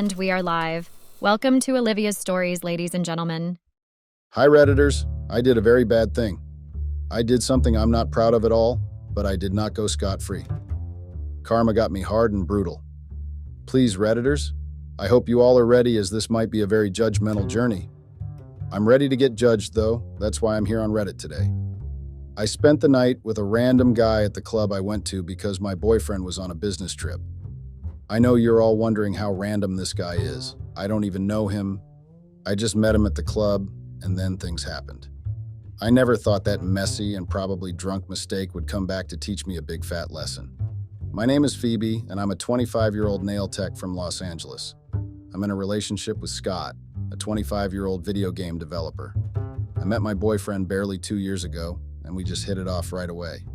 And we are live. Welcome to Olivia's Stories, ladies and gentlemen. Hi, Redditors. I did a very bad thing. I did something I'm not proud of at all, but I did not go scot-free. Karma got me hard and brutal. Please, Redditors, I hope you all are ready, as this might be a very judgmental journey. I'm ready to get judged, though. That's why I'm here on Reddit today. I spent the night with a random guy at the club I went to because my boyfriend was on a business trip. I know you're all wondering how random this guy is. I don't even know him. I just met him at the club, and then things happened. I never thought that messy and probably drunk mistake would come back to teach me a big fat lesson. My name is Phoebe, and I'm a 25-year-old nail tech from Los Angeles. I'm in a relationship with Scott, a 25-year-old video game developer. I met my boyfriend barely 2 years ago, and we just hit it off right away.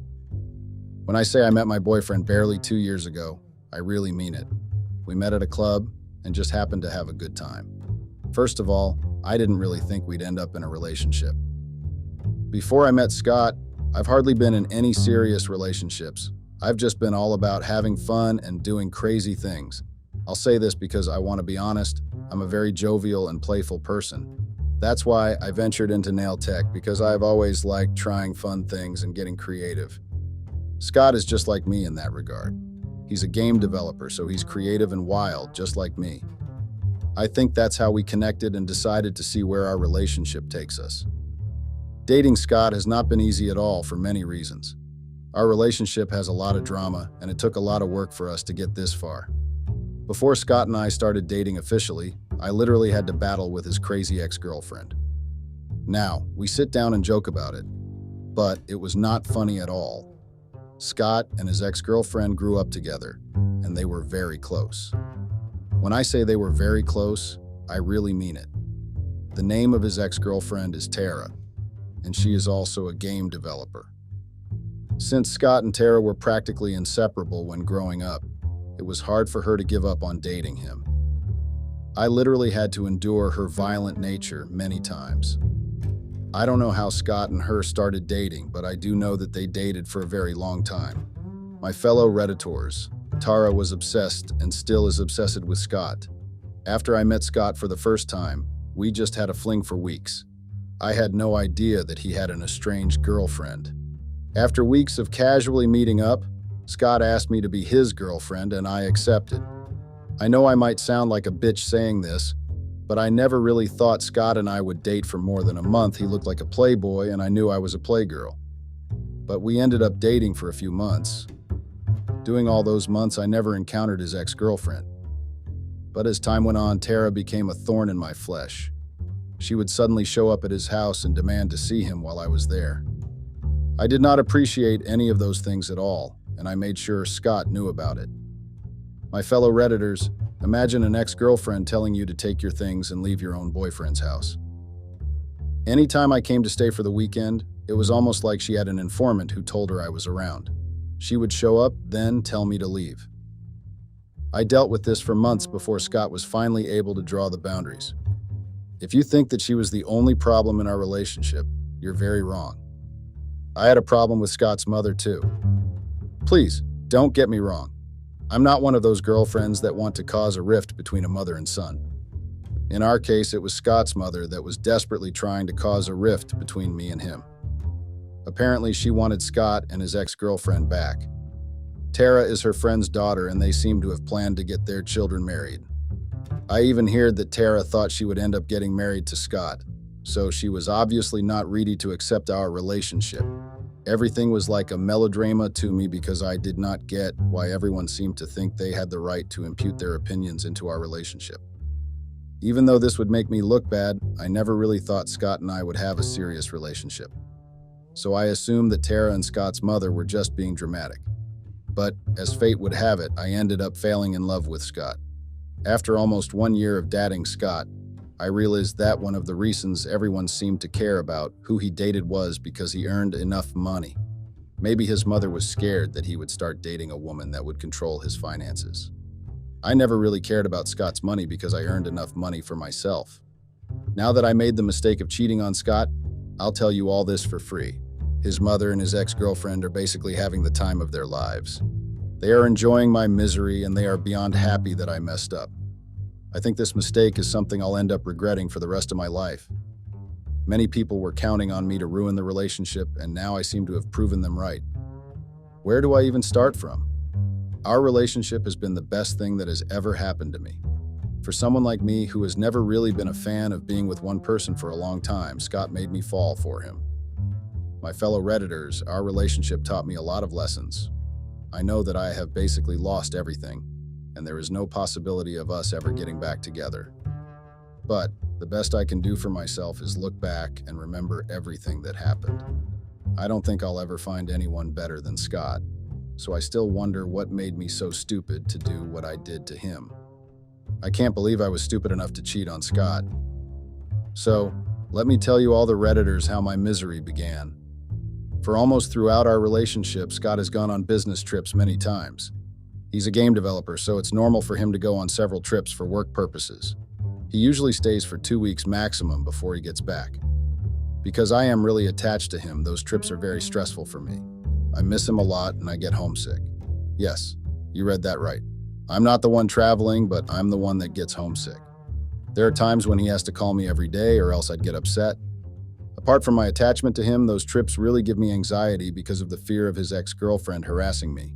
When I say I met my boyfriend barely 2 years ago, I really mean it. We met at a club and just happened to have a good time. First of all, I didn't really think we'd end up in a relationship. Before I met Scott, I've hardly been in any serious relationships. I've just been all about having fun and doing crazy things. I'll say this because I want to be honest, I'm a very jovial and playful person. That's why I ventured into nail tech, because I've always liked trying fun things and getting creative. Scott is just like me in that regard. He's a game developer, so he's creative and wild, just like me. I think that's how we connected and decided to see where our relationship takes us. Dating Scott has not been easy at all for many reasons. Our relationship has a lot of drama, and it took a lot of work for us to get this far. Before Scott and I started dating officially, I literally had to battle with his crazy ex-girlfriend. Now, we sit down and joke about it, but it was not funny at all. Scott and his ex-girlfriend grew up together, and they were very close. When I say they were very close, I really mean it. The name of his ex-girlfriend is Tara, and she is also a game developer. Since Scott and Tara were practically inseparable when growing up, it was hard for her to give up on dating him. I literally had to endure her violent nature many times. I don't know how Scott and her started dating, but I do know that they dated for a very long time. My fellow Redditors, Tara was obsessed and still is obsessed with Scott. After I met Scott for the first time, we just had a fling for weeks. I had no idea that he had an estranged girlfriend. After weeks of casually meeting up, Scott asked me to be his girlfriend, and I accepted. I know I might sound like a bitch saying this, but I never really thought Scott and I would date for more than a month. He looked like a playboy, and I knew I was a playgirl. But we ended up dating for a few months. During all those months, I never encountered his ex-girlfriend. But as time went on, Tara became a thorn in my flesh. She would suddenly show up at his house and demand to see him while I was there. I did not appreciate any of those things at all, and I made sure Scott knew about it. My fellow Redditors, imagine an ex-girlfriend telling you to take your things and leave your own boyfriend's house. Anytime I came to stay for the weekend, it was almost like she had an informant who told her I was around. She would show up, then tell me to leave. I dealt with this for months before Scott was finally able to draw the boundaries. If you think that she was the only problem in our relationship, you're very wrong. I had a problem with Scott's mother too. Please, don't get me wrong. I'm not one of those girlfriends that want to cause a rift between a mother and son. In our case, it was Scott's mother that was desperately trying to cause a rift between me and him. Apparently, she wanted Scott and his ex-girlfriend back. Tara is her friend's daughter, and they seem to have planned to get their children married. I even heard that Tara thought she would end up getting married to Scott, so she was obviously not ready to accept our relationship. Everything was like a melodrama to me because I did not get why everyone seemed to think they had the right to impute their opinions into our relationship. Even though this would make me look bad, I never really thought Scott and I would have a serious relationship. So I assumed that Tara and Scott's mother were just being dramatic. But as fate would have it, I ended up falling in love with Scott. After almost 1 year of dating Scott, I realized that one of the reasons everyone seemed to care about who he dated was because he earned enough money. Maybe his mother was scared that he would start dating a woman that would control his finances. I never really cared about Scott's money because I earned enough money for myself. Now that I made the mistake of cheating on Scott, I'll tell you all this for free. His mother and his ex-girlfriend are basically having the time of their lives. They are enjoying my misery, and they are beyond happy that I messed up. I think this mistake is something I'll end up regretting for the rest of my life. Many people were counting on me to ruin the relationship, and now I seem to have proven them right. Where do I even start from? Our relationship has been the best thing that has ever happened to me. For someone like me who has never really been a fan of being with one person for a long time, Scott made me fall for him. My fellow Redditors, our relationship taught me a lot of lessons. I know that I have basically lost everything, and there is no possibility of us ever getting back together. But the best I can do for myself is look back and remember everything that happened. I don't think I'll ever find anyone better than Scott, so I still wonder what made me so stupid to do what I did to him. I can't believe I was stupid enough to cheat on Scott. So, let me tell you all the Redditors how my misery began. For almost throughout our relationship, Scott has gone on business trips many times. He's a game developer, so it's normal for him to go on several trips for work purposes. He usually stays for 2 weeks maximum before he gets back. Because I am really attached to him, those trips are very stressful for me. I miss him a lot and I get homesick. Yes, you read that right. I'm not the one traveling, but I'm the one that gets homesick. There are times when he has to call me every day or else I'd get upset. Apart from my attachment to him, those trips really give me anxiety because of the fear of his ex-girlfriend harassing me.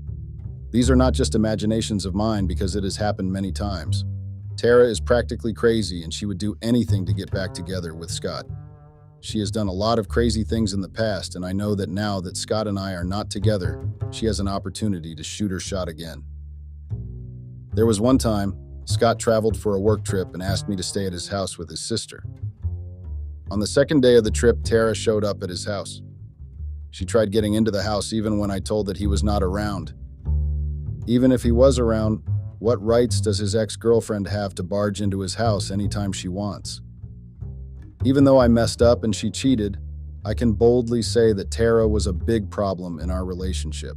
These are not just imaginations of mine because it has happened many times. Tara is practically crazy and she would do anything to get back together with Scott. She has done a lot of crazy things in the past, and I know that now that Scott and I are not together, she has an opportunity to shoot her shot again. There was one time, Scott traveled for a work trip and asked me to stay at his house with his sister. On the second day of the trip, Tara showed up at his house. She tried getting into the house even when I told that he was not around. Even if he was around, what rights does his ex-girlfriend have to barge into his house anytime she wants? Even though I messed up and she cheated, I can boldly say that Tara was a big problem in our relationship.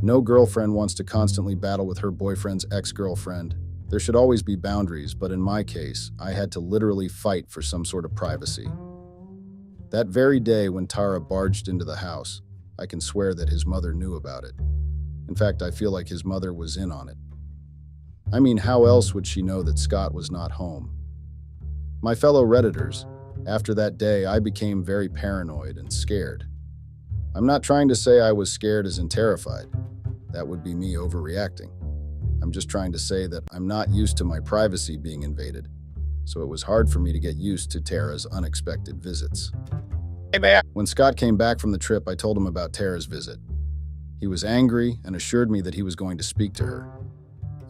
No girlfriend wants to constantly battle with her boyfriend's ex-girlfriend. There should always be boundaries, but in my case, I had to literally fight for some sort of privacy. That very day when Tara barged into the house, I can swear that his mother knew about it. In fact, I feel like his mother was in on it. I mean, how else would she know that Scott was not home? My fellow Redditors, after that day, I became very paranoid and scared. I'm not trying to say I was scared as in terrified. That would be me overreacting. I'm just trying to say that I'm not used to my privacy being invaded, so it was hard for me to get used to Tara's unexpected visits. Hey, man. When Scott came back from the trip, I told him about Tara's visit. He was angry and assured me that he was going to speak to her.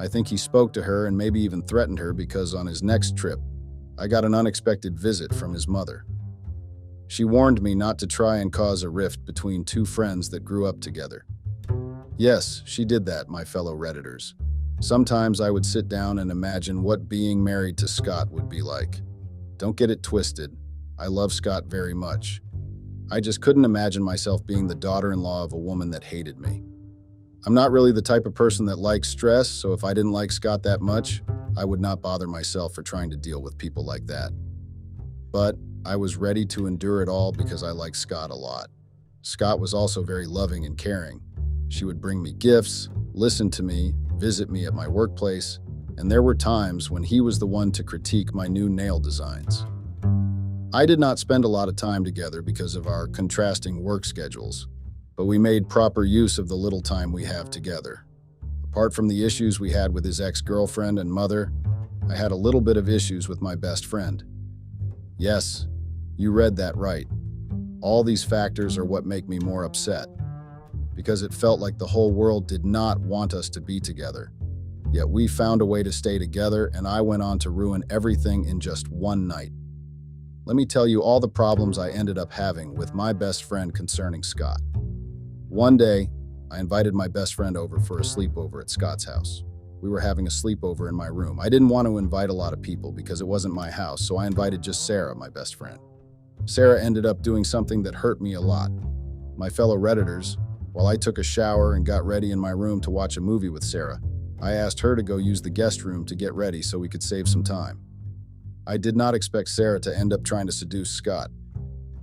I think he spoke to her and maybe even threatened her because on his next trip, I got an unexpected visit from his mother. She warned me not to try and cause a rift between two friends that grew up together. Yes, she did that, my fellow Redditors. Sometimes I would sit down and imagine what being married to Scott would be like. Don't get it twisted. I love Scott very much. I just couldn't imagine myself being the daughter-in-law of a woman that hated me. I'm not really the type of person that likes stress, so if I didn't like Scott that much, I would not bother myself for trying to deal with people like that. But I was ready to endure it all because I like Scott a lot. Scott was also very loving and caring. She would bring me gifts, listen to me, visit me at my workplace, and there were times when he was the one to critique my new nail designs. I did not spend a lot of time together because of our contrasting work schedules, but we made proper use of the little time we have together. Apart from the issues we had with his ex-girlfriend and mother, I had a little bit of issues with my best friend. Yes, you read that right. All these factors are what make me more upset, because it felt like the whole world did not want us to be together. Yet we found a way to stay together, and I went on to ruin everything in just one night. Let me tell you all the problems I ended up having with my best friend concerning Scott. One day, I invited my best friend over for a sleepover at Scott's house. We were having a sleepover in my room. I didn't want to invite a lot of people because it wasn't my house, so I invited just Sarah, my best friend. Sarah ended up doing something that hurt me a lot. My fellow Redditors, while I took a shower and got ready in my room to watch a movie with Sarah, I asked her to go use the guest room to get ready so we could save some time. I did not expect Sarah to end up trying to seduce Scott.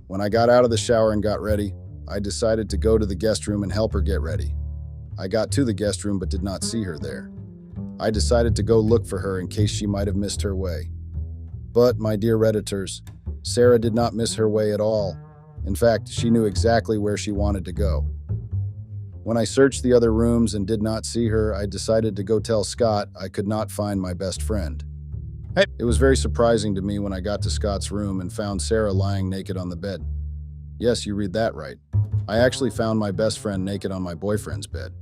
When I got out of the shower and got ready, I decided to go to the guest room and help her get ready. I got to the guest room but did not see her there. I decided to go look for her in case she might have missed her way. But, my dear Redditors, Sarah did not miss her way at all. In fact, she knew exactly where she wanted to go. When I searched the other rooms and did not see her, I decided to go tell Scott I could not find my best friend. It was very surprising to me when I got to Scott's room and found Sarah lying naked on the bed. Yes, you read that right. I actually found my best friend naked on my boyfriend's bed.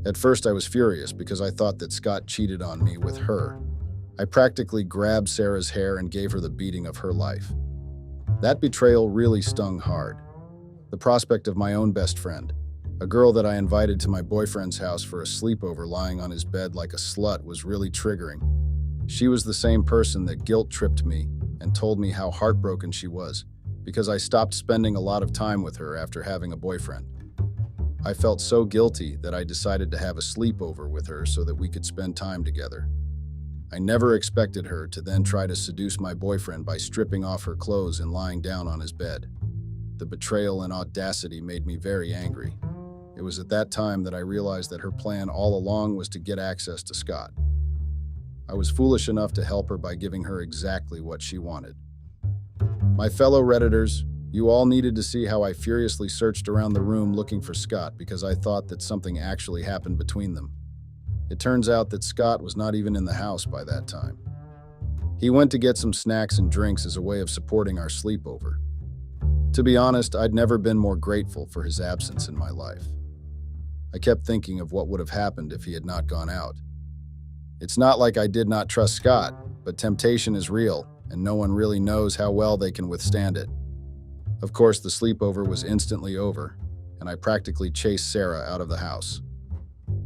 At first, I was furious because I thought that Scott cheated on me with her. I practically grabbed Sarah's hair and gave her the beating of her life. That betrayal really stung hard. The prospect of my own best friend, a girl that I invited to my boyfriend's house for a sleepover lying on his bed like a slut, was really triggering. She was the same person that guilt-tripped me and told me how heartbroken she was because I stopped spending a lot of time with her after having a boyfriend. I felt so guilty that I decided to have a sleepover with her so that we could spend time together. I never expected her to then try to seduce my boyfriend by stripping off her clothes and lying down on his bed. The betrayal and audacity made me very angry. It was at that time that I realized that her plan all along was to get access to Scott. I was foolish enough to help her by giving her exactly what she wanted. My fellow Redditors, you all needed to see how I furiously searched around the room looking for Scott because I thought that something actually happened between them. It turns out that Scott was not even in the house by that time. He went to get some snacks and drinks as a way of supporting our sleepover. To be honest, I'd never been more grateful for his absence in my life. I kept thinking of what would have happened if he had not gone out. It's not like I did not trust Scott, but temptation is real, and no one really knows how well they can withstand it. Of course, the sleepover was instantly over, and I practically chased Sarah out of the house.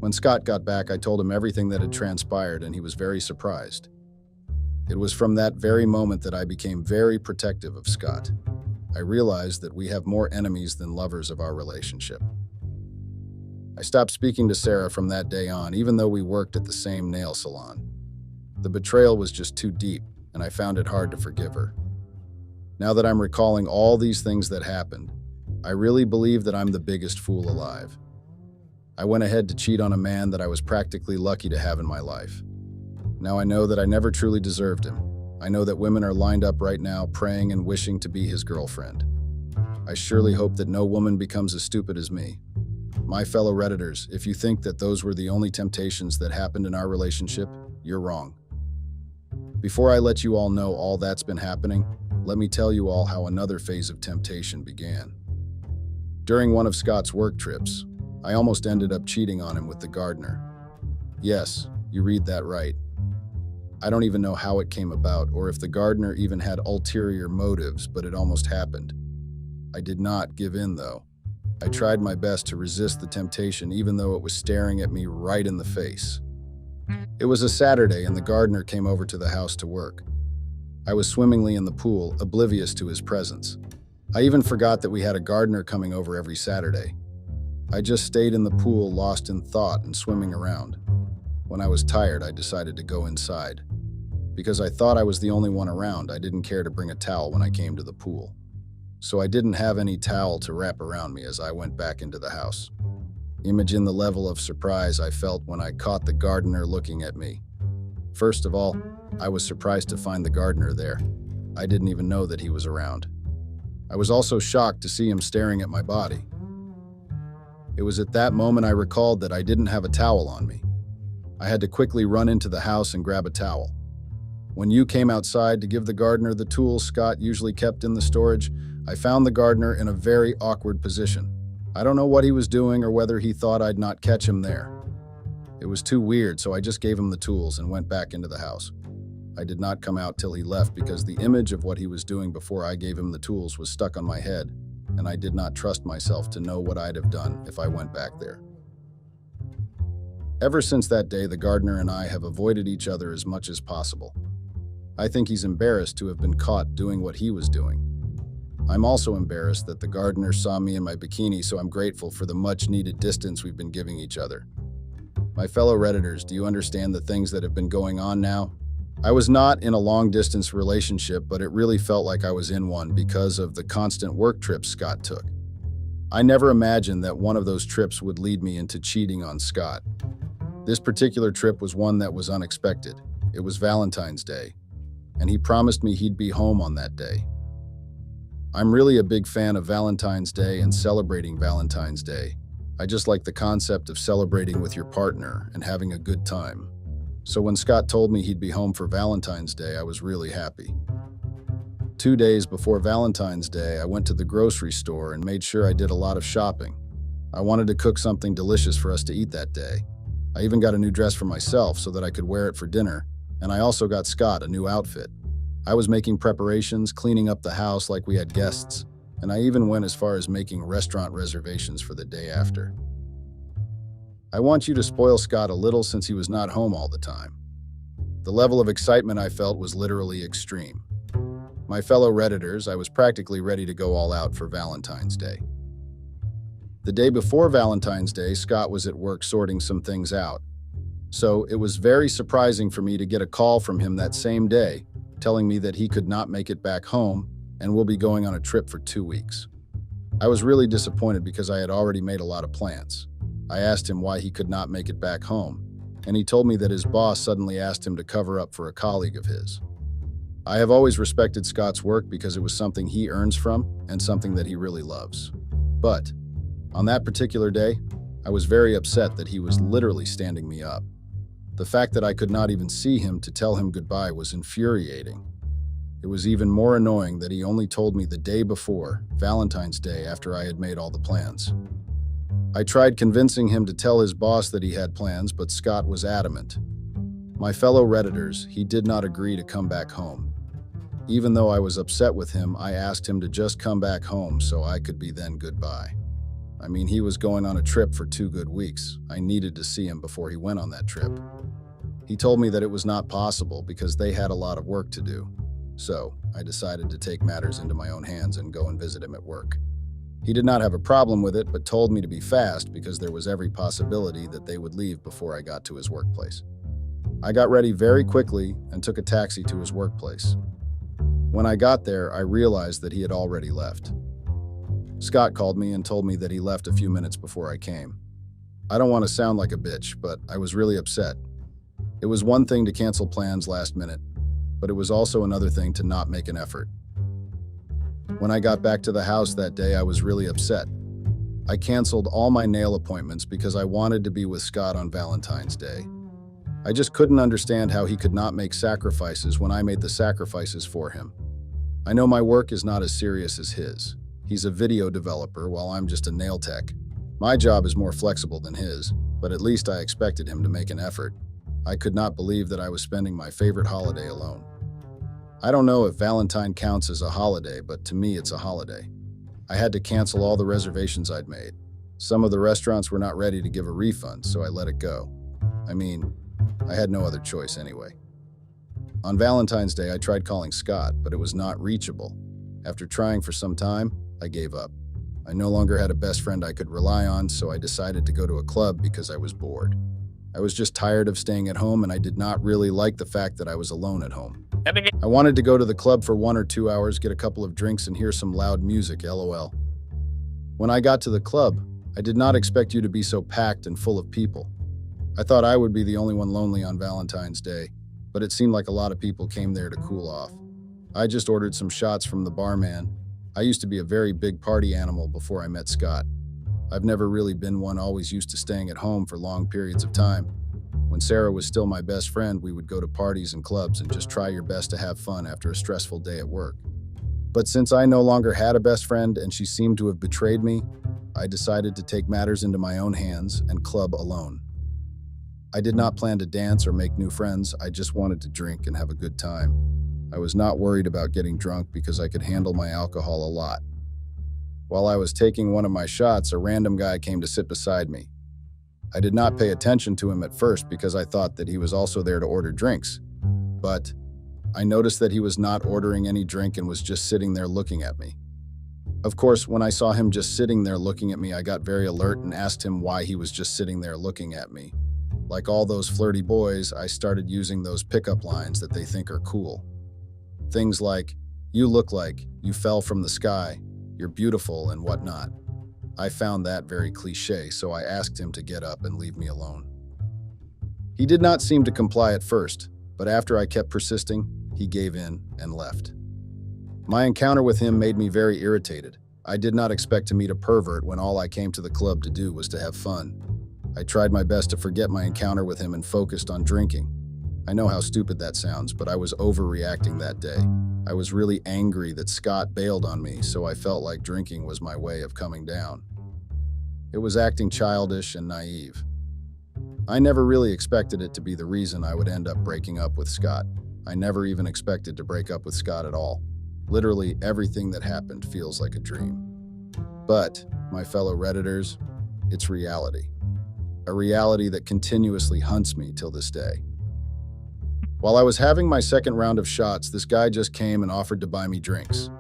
When Scott got back, I told him everything that had transpired, and he was very surprised. It was from that very moment that I became very protective of Scott. I realized that we have more enemies than lovers of our relationship. I stopped speaking to Sarah from that day on, even though we worked at the same nail salon. The betrayal was just too deep, and I found it hard to forgive her. Now that I'm recalling all these things that happened, I really believe that I'm the biggest fool alive. I went ahead to cheat on a man that I was practically lucky to have in my life. Now I know that I never truly deserved him. I know that women are lined up right now praying and wishing to be his girlfriend. I surely hope that no woman becomes as stupid as me. My fellow Redditors, if you think that those were the only temptations that happened in our relationship, you're wrong. Before I let you all know all that's been happening, let me tell you all how another phase of temptation began. During one of Scott's work trips, I almost ended up cheating on him with the gardener. Yes, you read that right. I don't even know how it came about or if the gardener even had ulterior motives, but it almost happened. I did not give in, though. I tried my best to resist the temptation even though it was staring at me right in the face. It was a Saturday and the gardener came over to the house to work. I was swimmingly in the pool, oblivious to his presence. I even forgot that we had a gardener coming over every Saturday. I just stayed in the pool, lost in thought and swimming around. When I was tired, I decided to go inside. Because I thought I was the only one around, I didn't care to bring a towel when I came to the pool. So I didn't have any towel to wrap around me as I went back into the house. Imagine the level of surprise I felt when I caught the gardener looking at me. First of all, I was surprised to find the gardener there. I didn't even know that he was around. I was also shocked to see him staring at my body. It was at that moment I recalled that I didn't have a towel on me. I had to quickly run into the house and grab a towel. When you came outside to give the gardener the tools Scott usually kept in the storage, I found the gardener in a very awkward position. I don't know what he was doing or whether he thought I'd not catch him there. It was too weird, so I just gave him the tools and went back into the house. I did not come out till he left because the image of what he was doing before I gave him the tools was stuck on my head, and I did not trust myself to know what I'd have done if I went back there. Ever since that day, the gardener and I have avoided each other as much as possible. I think he's embarrassed to have been caught doing what he was doing. I'm also embarrassed that the gardener saw me in my bikini, so I'm grateful for the much-needed distance we've been giving each other. My fellow Redditors, do you understand the things that have been going on now? I was not in a long-distance relationship, but it really felt like I was in one because of the constant work trips Scott took. I never imagined that one of those trips would lead me into cheating on Scott. This particular trip was one that was unexpected. It was Valentine's Day, and he promised me he'd be home on that day. I'm really a big fan of Valentine's Day and celebrating Valentine's Day. I just like the concept of celebrating with your partner and having a good time. So when Scott told me he'd be home for Valentine's Day, I was really happy. 2 days before Valentine's Day, I went to the grocery store and made sure I did a lot of shopping. I wanted to cook something delicious for us to eat that day. I even got a new dress for myself so that I could wear it for dinner, and I also got Scott a new outfit. I was making preparations, cleaning up the house like we had guests, and I even went as far as making restaurant reservations for the day after. I want you to spoil Scott a little since he was not home all the time. The level of excitement I felt was literally extreme. My fellow Redditors, I was practically ready to go all out for Valentine's Day. The day before Valentine's Day, Scott was at work sorting some things out. So it was very surprising for me to get a call from him that same day, telling me that he could not make it back home and will be going on a trip for 2 weeks. I was really disappointed because I had already made a lot of plans. I asked him why he could not make it back home, and he told me that his boss suddenly asked him to cover up for a colleague of his. I have always respected Scott's work because it was something he earns from and something that he really loves. But on that particular day, I was very upset that he was literally standing me up. The fact that I could not even see him to tell him goodbye was infuriating. It was even more annoying that he only told me the day before, Valentine's Day, after I had made all the plans. I tried convincing him to tell his boss that he had plans, but Scott was adamant. My fellow Redditors, he did not agree to come back home. Even though I was upset with him, I asked him to just come back home so I could be then goodbye. I mean, he was going on a trip for 2 good weeks. I needed to see him before he went on that trip. He told me that it was not possible because they had a lot of work to do. So I decided to take matters into my own hands and go and visit him at work. He did not have a problem with it, but told me to be fast because there was every possibility that they would leave before I got to his workplace. I got ready very quickly and took a taxi to his workplace. When I got there, I realized that he had already left. Scott called me and told me that he left a few minutes before I came. I don't want to sound like a bitch, but I was really upset. It was one thing to cancel plans last minute, but it was also another thing to not make an effort. When I got back to the house that day, I was really upset. I canceled all my nail appointments because I wanted to be with Scott on Valentine's Day. I just couldn't understand how he could not make sacrifices when I made the sacrifices for him. I know my work is not as serious as his. He's a video developer while I'm just a nail tech. My job is more flexible than his, but at least I expected him to make an effort. I could not believe that I was spending my favorite holiday alone. I don't know if Valentine counts as a holiday, but to me it's a holiday. I had to cancel all the reservations I'd made. Some of the restaurants were not ready to give a refund, so I let it go. I mean, I had no other choice anyway. On Valentine's Day, I tried calling Scott, but it was not reachable. After trying for some time, I gave up. I no longer had a best friend I could rely on, so I decided to go to a club because I was bored. I was just tired of staying at home, and I did not really like the fact that I was alone at home. I wanted to go to the club for 1 or 2 hours, get a couple of drinks, and hear some loud music, lol. When I got to the club, I did not expect you to be so packed and full of people. I thought I would be the only one lonely on Valentine's Day, but it seemed like a lot of people came there to cool off. I just ordered some shots from the barman. I used to be a very big party animal before I met Scott. I've never really been one always used to staying at home for long periods of time. When Sarah was still my best friend, we would go to parties and clubs and just try your best to have fun after a stressful day at work. But since I no longer had a best friend and she seemed to have betrayed me, I decided to take matters into my own hands and club alone. I did not plan to dance or make new friends, I just wanted to drink and have a good time. I was not worried about getting drunk because I could handle my alcohol a lot. While I was taking one of my shots, a random guy came to sit beside me. I did not pay attention to him at first because I thought that he was also there to order drinks. But I noticed that he was not ordering any drink and was just sitting there looking at me. Of course, when I saw him just sitting there looking at me, I got very alert and asked him why he was just sitting there looking at me. Like all those flirty boys, I started using those pickup lines that they think are cool. Things like, "You look like you fell from the sky, you're beautiful," and whatnot. I found that very cliche, so I asked him to get up and leave me alone. He did not seem to comply at first, but after I kept persisting, he gave in and left. My encounter with him made me very irritated. I did not expect to meet a pervert when all I came to the club to do was to have fun. I tried my best to forget my encounter with him and focused on drinking. I know how stupid that sounds, but I was overreacting that day. I was really angry that Scott bailed on me, so I felt like drinking was my way of coming down. It was acting childish and naive. I never really expected it to be the reason I would end up breaking up with Scott. I never even expected to break up with Scott at all. Literally everything that happened feels like a dream. But, my fellow Redditors, it's reality. A reality that continuously hunts me till this day. While I was having my second round of shots, this guy just came and offered to buy me drinks.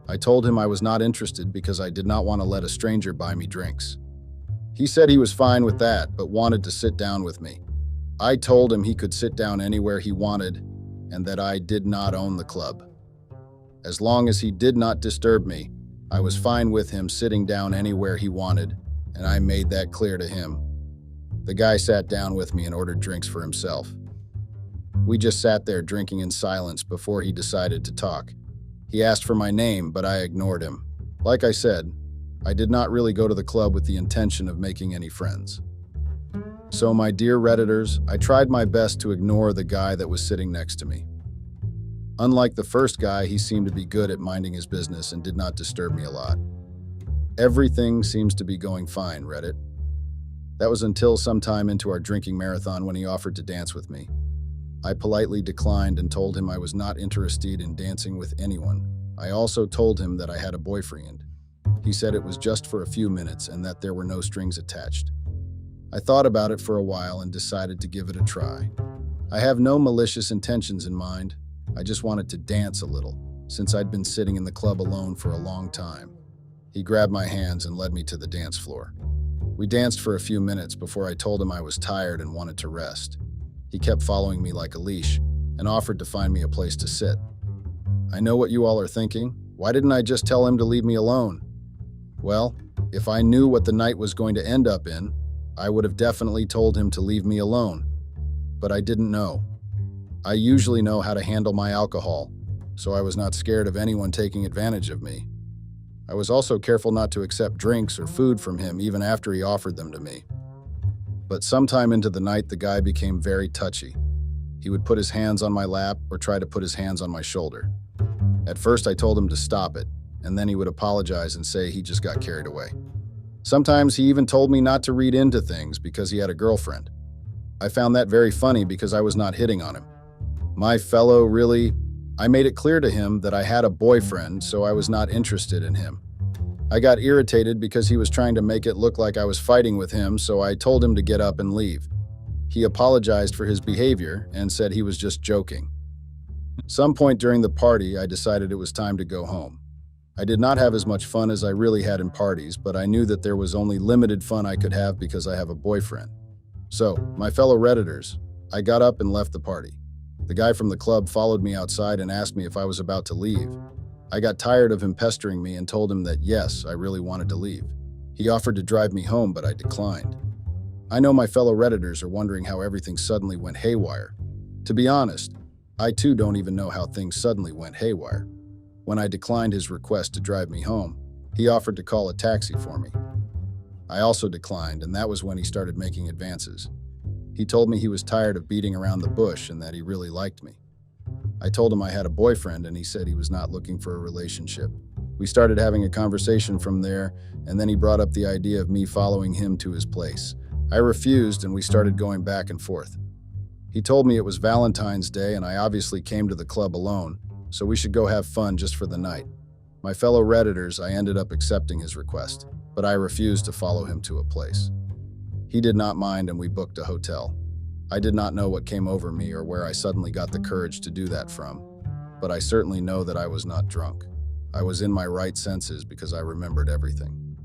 I told him I was not interested because I did not want to let a stranger buy me drinks. He said he was fine with that, but wanted to sit down with me. I told him he could sit down anywhere he wanted and that I did not own the club. As long as he did not disturb me, I was fine with him sitting down anywhere he wanted, and I made that clear to him. The guy sat down with me and ordered drinks for himself. We just sat there drinking in silence before he decided to talk. He asked for my name, but I ignored him. Like I said, I did not really go to the club with the intention of making any friends. So, my dear Redditors, I tried my best to ignore the guy that was sitting next to me. Unlike the first guy, he seemed to be good at minding his business and did not disturb me a lot. Everything seems to be going fine, Reddit. That was until sometime into our drinking marathon when he offered to dance with me. I politely declined and told him I was not interested in dancing with anyone. I also told him that I had a boyfriend. He said it was just for a few minutes and that there were no strings attached. I thought about it for a while and decided to give it a try. I have no malicious intentions in mind. I just wanted to dance a little, since I'd been sitting in the club alone for a long time. He grabbed my hands and led me to the dance floor. We danced for a few minutes before I told him I was tired and wanted to rest. He kept following me like a leash and offered to find me a place to sit. I know what you all are thinking. Why didn't I just tell him to leave me alone? Well, if I knew what the night was going to end up in, I would have definitely told him to leave me alone. But I didn't know. I usually know how to handle my alcohol, so I was not scared of anyone taking advantage of me. I was also careful not to accept drinks or food from him even after he offered them to me. But sometime into the night, the guy became very touchy. He would put his hands on my lap or try to put his hands on my shoulder. At first, I told him to stop it, and then he would apologize and say he just got carried away. Sometimes he even told me not to read into things because he had a girlfriend. I found that very funny because I was not hitting on him. I made it clear to him that I had a boyfriend, so I was not interested in him. I got irritated because he was trying to make it look like I was fighting with him, so I told him to get up and leave. He apologized for his behavior and said he was just joking. Some point during the party, I decided it was time to go home. I did not have as much fun as I really had in parties, but I knew that there was only limited fun I could have because I have a boyfriend. So, my fellow Redditors, I got up and left the party. The guy from the club followed me outside and asked me if I was about to leave. I got tired of him pestering me and told him that yes, I really wanted to leave. He offered to drive me home, but I declined. I know my fellow Redditors are wondering how everything suddenly went haywire. To be honest, I too don't even know how things suddenly went haywire. When I declined his request to drive me home, he offered to call a taxi for me. I also declined, and that was when he started making advances. He told me he was tired of beating around the bush and that he really liked me. I told him I had a boyfriend and he said he was not looking for a relationship. We started having a conversation from there, and then he brought up the idea of me following him to his place. I refused and we started going back and forth. He told me it was Valentine's Day and I obviously came to the club alone, so we should go have fun just for the night. My fellow Redditors, I ended up accepting his request, but I refused to follow him to a place. He did not mind and we booked a hotel. I did not know what came over me or where I suddenly got the courage to do that from, but I certainly know that I was not drunk. I was in my right senses because I remembered everything.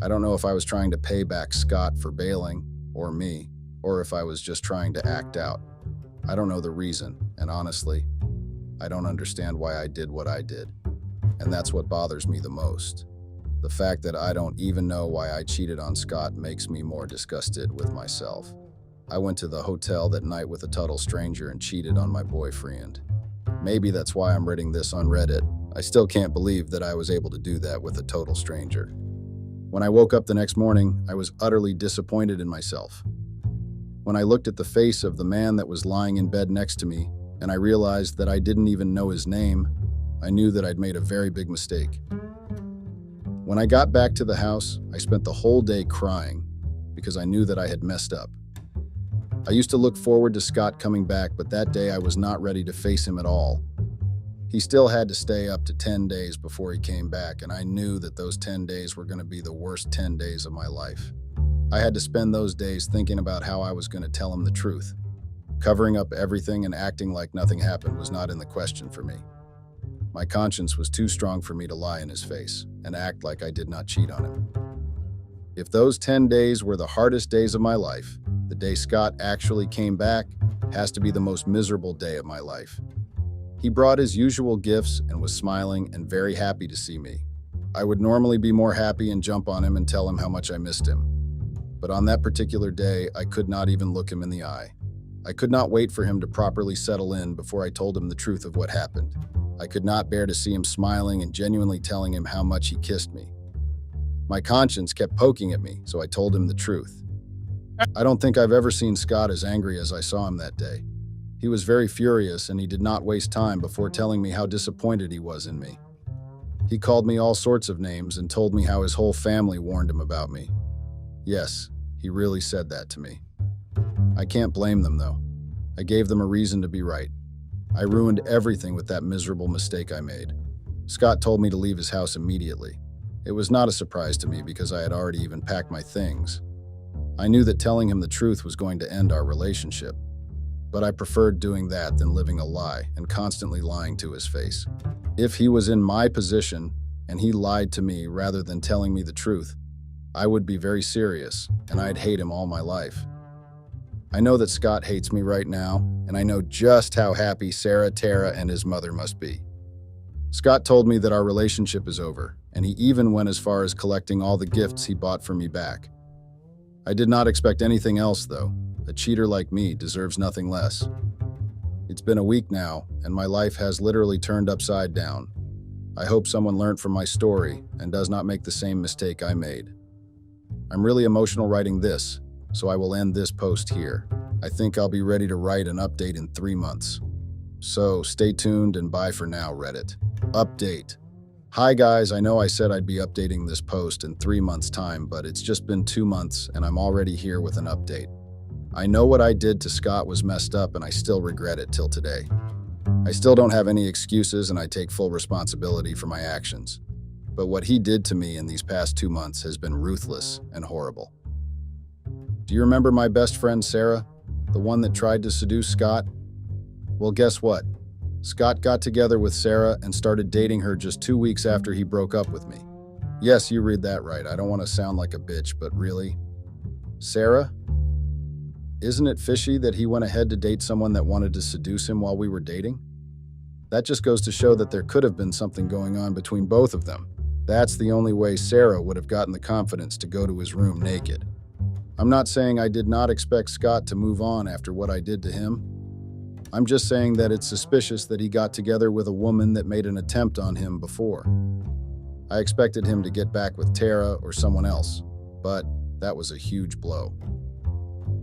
I don't know if I was trying to pay back Scott for bailing, or me, or if I was just trying to act out. I don't know the reason, and honestly, I don't understand why I did what I did. And that's what bothers me the most. The fact that I don't even know why I cheated on Scott makes me more disgusted with myself. I went to the hotel that night with a total stranger and cheated on my boyfriend. Maybe that's why I'm reading this on Reddit. I still can't believe that I was able to do that with a total stranger. When I woke up the next morning, I was utterly disappointed in myself. When I looked at the face of the man that was lying in bed next to me, and I realized that I didn't even know his name, I knew that I'd made a very big mistake. When I got back to the house, I spent the whole day crying because I knew that I had messed up. I used to look forward to Scott coming back, but that day I was not ready to face him at all. He still had to stay up to 10 days before he came back, and I knew that those 10 days were going to be the worst 10 days of my life. I had to spend those days thinking about how I was going to tell him the truth. Covering up everything and acting like nothing happened was not in the question for me. My conscience was too strong for me to lie in his face and act like I did not cheat on him. If those 10 days were the hardest days of my life, the day Scott actually came back has to be the most miserable day of my life. He brought his usual gifts and was smiling and very happy to see me. I would normally be more happy and jump on him and tell him how much I missed him. But on that particular day, I could not even look him in the eye. I could not wait for him to properly settle in before I told him the truth of what happened. I could not bear to see him smiling and genuinely telling him how much he kissed me. My conscience kept poking at me, so I told him the truth. I don't think I've ever seen Scott as angry as I saw him that day. He was very furious, and he did not waste time before telling me how disappointed he was in me. He called me all sorts of names and told me how his whole family warned him about me. Yes, he really said that to me. I can't blame them, though. I gave them a reason to be right. I ruined everything with that miserable mistake I made. Scott told me to leave his house immediately. It was not a surprise to me because I had already even packed my things. I knew that telling him the truth was going to end our relationship, but I preferred doing that than living a lie and constantly lying to his face. If he was in my position and he lied to me rather than telling me the truth, I would be very serious and I'd hate him all my life. I know that Scott hates me right now, and I know just how happy Sarah, Tara, and his mother must be. Scott told me that our relationship is over, and he even went as far as collecting all the gifts he bought for me back. I did not expect anything else, though. A cheater like me deserves nothing less. It's been a week now, and my life has literally turned upside down. I hope someone learned from my story and does not make the same mistake I made. I'm really emotional writing this, so I will end this post here. I think I'll be ready to write an update in 3 months. So stay tuned and bye for now, Reddit. Update. Hi guys, I know I said I'd be updating this post in 3 months' time, but it's just been 2 months and I'm already here with an update. I know what I did to Scott was messed up and I still regret it till today. I still don't have any excuses and I take full responsibility for my actions. But what he did to me in these past 2 months has been ruthless and horrible. Do you remember my best friend Sarah, the one that tried to seduce Scott? Well, guess what? Scott got together with Sarah and started dating her just 2 weeks after he broke up with me. Yes, you read that right. I don't want to sound like a bitch, but really? Sarah? Isn't it fishy that he went ahead to date someone that wanted to seduce him while we were dating? That just goes to show that there could have been something going on between both of them. That's the only way Sarah would have gotten the confidence to go to his room naked. I'm not saying I did not expect Scott to move on after what I did to him. I'm just saying that it's suspicious that he got together with a woman that made an attempt on him before. I expected him to get back with Tara or someone else, but that was a huge blow.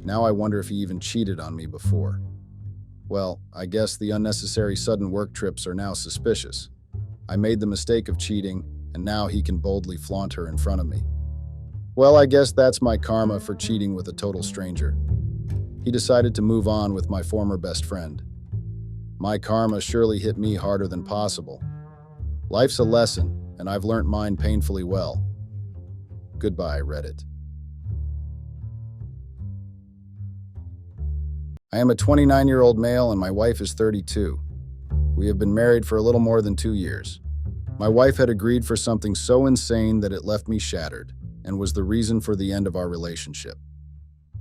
Now I wonder if he even cheated on me before. Well, I guess the unnecessary sudden work trips are now suspicious. I made the mistake of cheating, and now he can boldly flaunt her in front of me. Well, I guess that's my karma for cheating with a total stranger. He decided to move on with my former best friend. My karma surely hit me harder than possible. Life's a lesson, and I've learnt mine painfully well. Goodbye, Reddit. I am a 29-year-old male and my wife is 32. We have been married for a little more than 2 years. My wife had agreed for something so insane that it left me shattered and was the reason for the end of our relationship.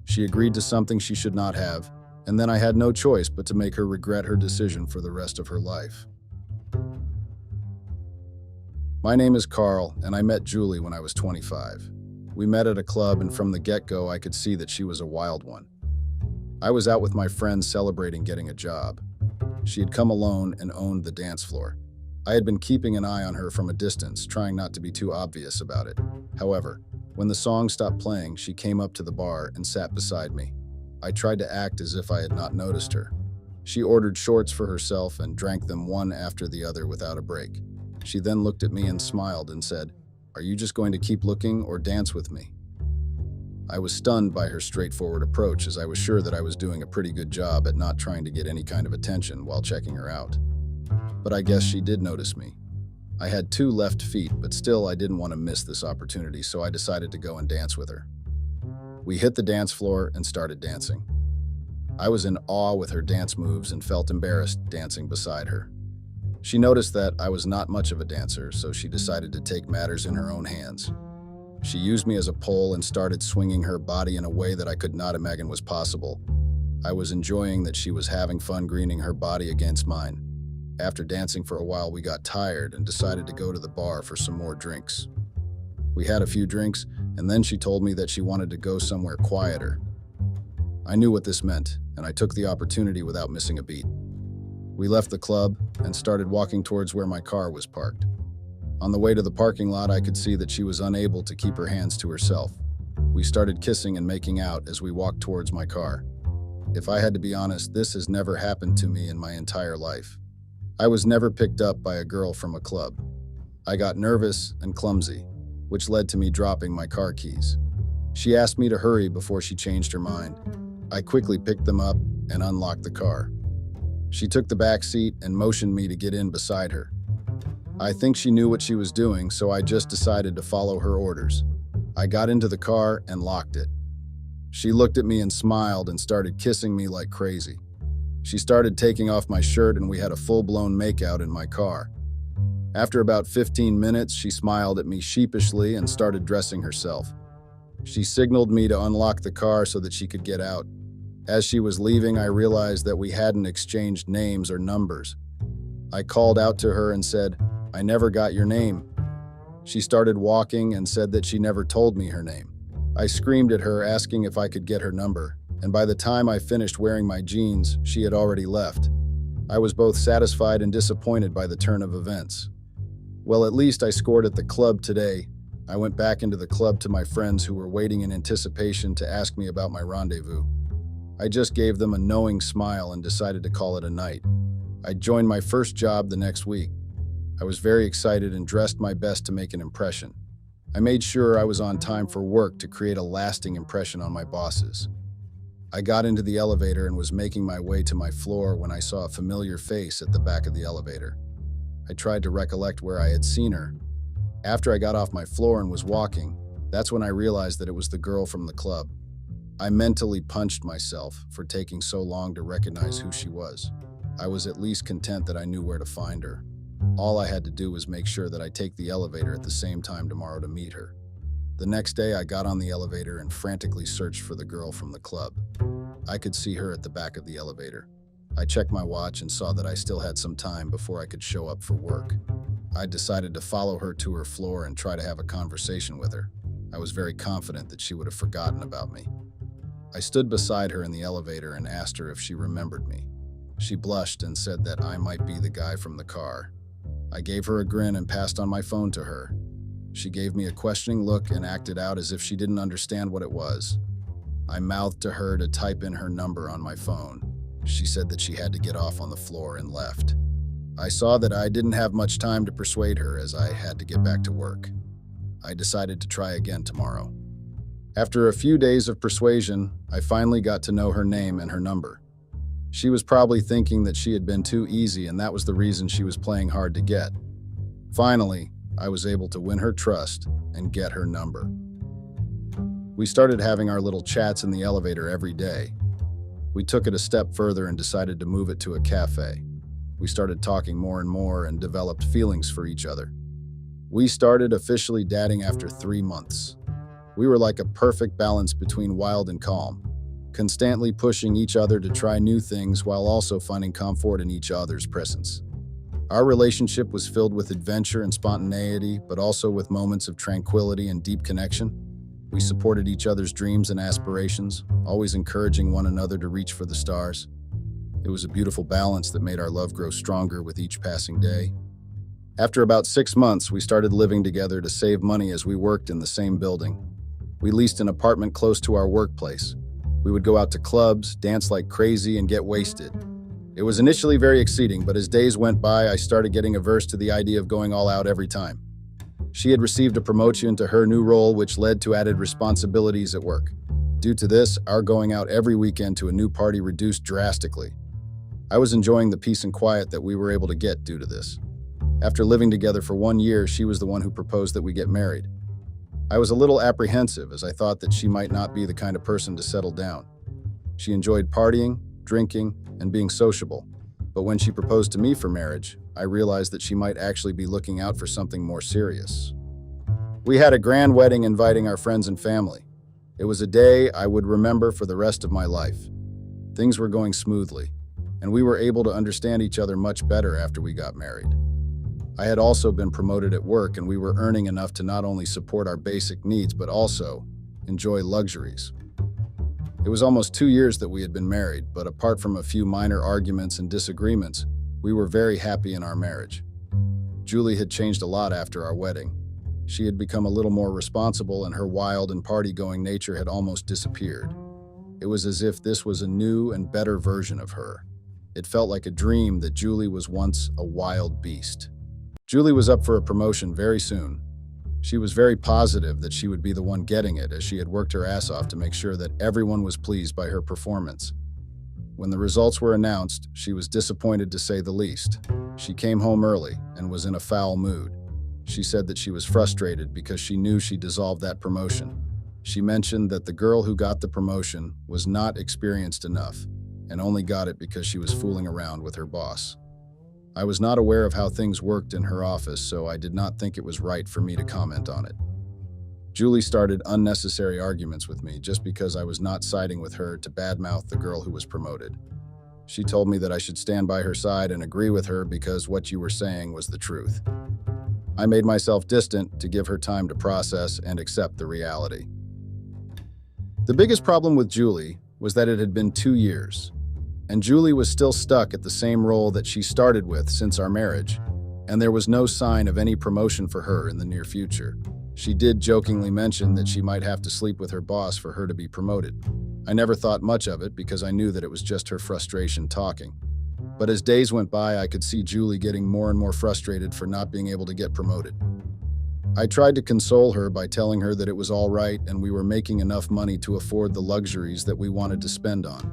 She agreed to something she should not have, and then I had no choice but to make her regret her decision for the rest of her life. My name is Carl, and I met Julie when I was 25. We met at a club, and from the get-go, I could see that she was a wild one. I was out with my friends celebrating getting a job. She had come alone and owned the dance floor. I had been keeping an eye on her from a distance, trying not to be too obvious about it. However, when the song stopped playing, she came up to the bar and sat beside me. I tried to act as if I had not noticed her. She ordered shorts for herself and drank them one after the other without a break. She then looked at me and smiled and said, "Are you just going to keep looking or dance with me?" I was stunned by her straightforward approach, as I was sure that I was doing a pretty good job at not trying to get any kind of attention while checking her out. But I guess she did notice me. I had 2 left feet, but still I didn't want to miss this opportunity, so I decided to go and dance with her. We hit the dance floor and started dancing. I was in awe with her dance moves and felt embarrassed dancing beside her. She noticed that I was not much of a dancer, so she decided to take matters in her own hands. She used me as a pole and started swinging her body in a way that I could not imagine was possible. I was enjoying that she was having fun greening her body against mine. After dancing for a while, we got tired and decided to go to the bar for some more drinks. We had a few drinks, and then she told me that she wanted to go somewhere quieter. I knew what this meant, and I took the opportunity without missing a beat. We left the club and started walking towards where my car was parked. On the way to the parking lot, I could see that she was unable to keep her hands to herself. We started kissing and making out as we walked towards my car. If I had to be honest, this has never happened to me in my entire life. I was never picked up by a girl from a club. I got nervous and clumsy, which led to me dropping my car keys. She asked me to hurry before she changed her mind. I quickly picked them up and unlocked the car. She took the back seat and motioned me to get in beside her. I think she knew what she was doing, so I just decided to follow her orders. I got into the car and locked it. She looked at me and smiled and started kissing me like crazy. She started taking off my shirt and we had a full-blown makeout in my car. After about 15 minutes, she smiled at me sheepishly and started dressing herself. She signaled me to unlock the car so that she could get out. As she was leaving, I realized that we hadn't exchanged names or numbers. I called out to her and said, "I never got your name." She started walking and said that she never told me her name. I screamed at her, asking if I could get her number, and by the time I finished wearing my jeans, she had already left. I was both satisfied and disappointed by the turn of events. Well, at least I scored at the club today. I went back into the club to my friends who were waiting in anticipation to ask me about my rendezvous. I just gave them a knowing smile and decided to call it a night. I joined my first job the next week. I was very excited and dressed my best to make an impression. I made sure I was on time for work to create a lasting impression on my bosses. I got into the elevator and was making my way to my floor when I saw a familiar face at the back of the elevator. I tried to recollect where I had seen her. After I got off my floor and was walking, that's when I realized that it was the girl from the club. I mentally punched myself for taking so long to recognize who she was. I was at least content that I knew where to find her. All I had to do was make sure that I take the elevator at the same time tomorrow to meet her. The next day, I got on the elevator and frantically searched for the girl from the club. I could see her at the back of the elevator. I checked my watch and saw that I still had some time before I could show up for work. I decided to follow her to her floor and try to have a conversation with her. I was very confident that she would have forgotten about me. I stood beside her in the elevator and asked her if she remembered me. She blushed and said that I might be the guy from the car. I gave her a grin and passed on my phone to her. She gave me a questioning look and acted out as if she didn't understand what it was. I mouthed to her to type in her number on my phone. She said that she had to get off on the floor and left. I saw that I didn't have much time to persuade her as I had to get back to work. I decided to try again tomorrow. After a few days of persuasion, I finally got to know her name and her number. She was probably thinking that she had been too easy and that was the reason she was playing hard to get. Finally, I was able to win her trust and get her number. We started having our little chats in the elevator every day. We took it a step further and decided to move it to a cafe. We started talking more and more and developed feelings for each other. We started officially dating after 3 months. We were like a perfect balance between wild and calm, constantly pushing each other to try new things while also finding comfort in each other's presence. Our relationship was filled with adventure and spontaneity, but also with moments of tranquility and deep connection. We supported each other's dreams and aspirations, always encouraging one another to reach for the stars. It was a beautiful balance that made our love grow stronger with each passing day. After about 6 months, we started living together to save money as we worked in the same building. We leased an apartment close to our workplace. We would go out to clubs, dance like crazy, and get wasted. It was initially very exciting, but as days went by, I started getting averse to the idea of going all out every time. She had received a promotion to her new role, which led to added responsibilities at work. Due to this, our going out every weekend to a new party reduced drastically. I was enjoying the peace and quiet that we were able to get due to this. After living together for 1 year, she was the one who proposed that we get married. I was a little apprehensive as I thought that she might not be the kind of person to settle down. She enjoyed partying, drinking, and being sociable, but when she proposed to me for marriage, I realized that she might actually be looking out for something more serious. We had a grand wedding inviting our friends and family. It was a day I would remember for the rest of my life. Things were going smoothly, and we were able to understand each other much better after we got married. I had also been promoted at work, and we were earning enough to not only support our basic needs, but also enjoy luxuries. It was almost 2 years that we had been married, but apart from a few minor arguments and disagreements, we were very happy in our marriage. Julie had changed a lot after our wedding. She had become a little more responsible, and her wild and party-going nature had almost disappeared. It was as if this was a new and better version of her. It felt like a dream that Julie was once a wild beast. Julie was up for a promotion very soon. She was very positive that she would be the one getting it, as she had worked her ass off to make sure that everyone was pleased by her performance. When the results were announced, she was disappointed to say the least. She came home early and was in a foul mood. She said that she was frustrated because she knew she dissolved that promotion. She mentioned that the girl who got the promotion was not experienced enough and only got it because she was fooling around with her boss. I was not aware of how things worked in her office, so I did not think it was right for me to comment on it. Julie started unnecessary arguments with me just because I was not siding with her to badmouth the girl who was promoted. She told me that I should stand by her side and agree with her because what you were saying was the truth. I made myself distant to give her time to process and accept the reality. The biggest problem with Julie was that it had been 2 years, and Julie was still stuck at the same role that she started with since our marriage, and there was no sign of any promotion for her in the near future. She did jokingly mention that she might have to sleep with her boss for her to be promoted. I never thought much of it because I knew that it was just her frustration talking. But as days went by, I could see Julie getting more and more frustrated for not being able to get promoted. I tried to console her by telling her that it was all right and we were making enough money to afford the luxuries that we wanted to spend on.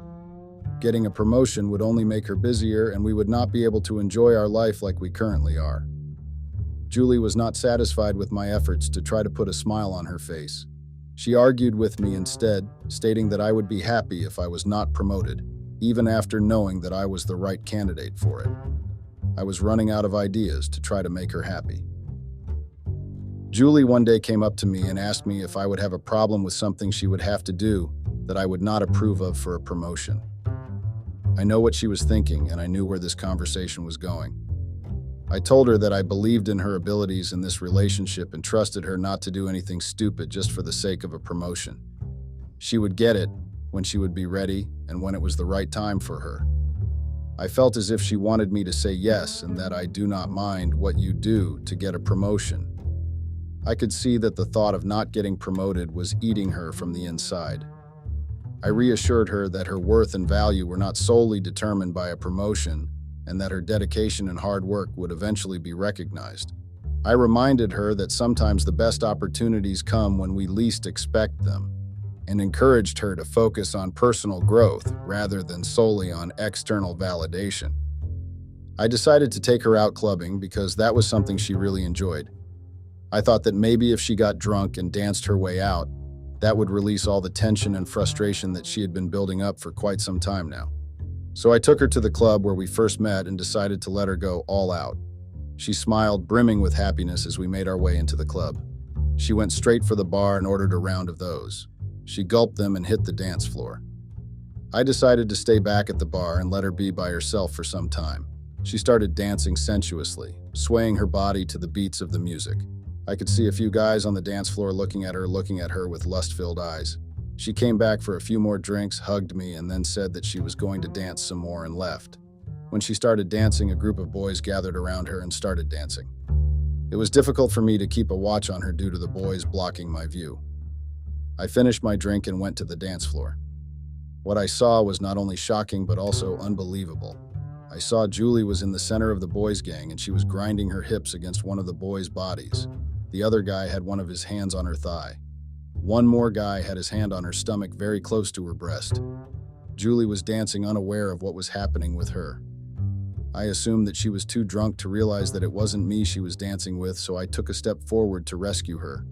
Getting a promotion would only make her busier, and we would not be able to enjoy our life like we currently are. Julie was not satisfied with my efforts to try to put a smile on her face. She argued with me instead, stating that I would be happy if I was not promoted, even after knowing that I was the right candidate for it. I was running out of ideas to try to make her happy. Julie one day came up to me and asked me if I would have a problem with something she would have to do that I would not approve of for a promotion. I know what she was thinking, and I knew where this conversation was going. I told her that I believed in her abilities in this relationship and trusted her not to do anything stupid just for the sake of a promotion. She would get it when she would be ready and when it was the right time for her. I felt as if she wanted me to say yes and that I do not mind what you do to get a promotion. I could see that the thought of not getting promoted was eating her from the inside. I reassured her that her worth and value were not solely determined by a promotion and that her dedication and hard work would eventually be recognized. I reminded her that sometimes the best opportunities come when we least expect them, and encouraged her to focus on personal growth rather than solely on external validation. I decided to take her out clubbing because that was something she really enjoyed. I thought that maybe if she got drunk and danced her way out, that would release all the tension and frustration that she had been building up for quite some time now. So I took her to the club where we first met and decided to let her go all out. She smiled, brimming with happiness as we made our way into the club. She went straight for the bar and ordered a round of those. She gulped them and hit the dance floor. I decided to stay back at the bar and let her be by herself for some time. She started dancing sensuously, swaying her body to the beats of the music. I could see a few guys on the dance floor looking at her with lust-filled eyes. She came back for a few more drinks, hugged me, and then said that she was going to dance some more and left. When she started dancing, a group of boys gathered around her and started dancing. It was difficult for me to keep a watch on her due to the boys blocking my view. I finished my drink and went to the dance floor. What I saw was not only shocking but also unbelievable. I saw Julie was in the center of the boys' gang and she was grinding her hips against one of the boys' bodies. The other guy had one of his hands on her thigh. One more guy had his hand on her stomach very close to her breast. Julie was dancing unaware of what was happening with her. I assumed that she was too drunk to realize that it wasn't me she was dancing with, so I took a step forward to rescue her.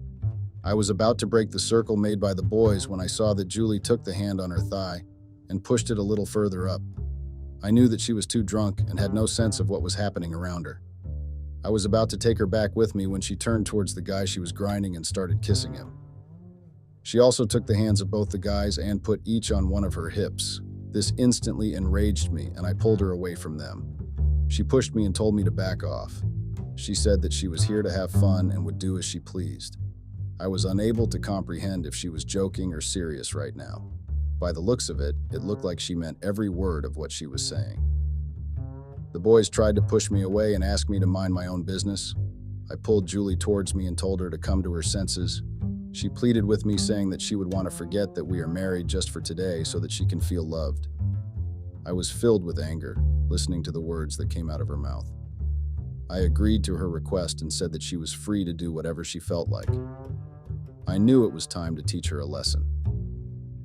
I was about to break the circle made by the boys when I saw that Julie took the hand on her thigh and pushed it a little further up. I knew that she was too drunk and had no sense of what was happening around her. I was about to take her back with me when she turned towards the guy she was grinding and started kissing him. She also took the hands of both the guys and put each on one of her hips. This instantly enraged me and I pulled her away from them. She pushed me and told me to back off. She said that she was here to have fun and would do as she pleased. I was unable to comprehend if she was joking or serious right now. By the looks of it, it looked like she meant every word of what she was saying. The boys tried to push me away and ask me to mind my own business. I pulled Julie towards me and told her to come to her senses. She pleaded with me, saying that she would want to forget that we are married just for today so that she can feel loved. I was filled with anger, listening to the words that came out of her mouth. I agreed to her request and said that she was free to do whatever she felt like. I knew it was time to teach her a lesson.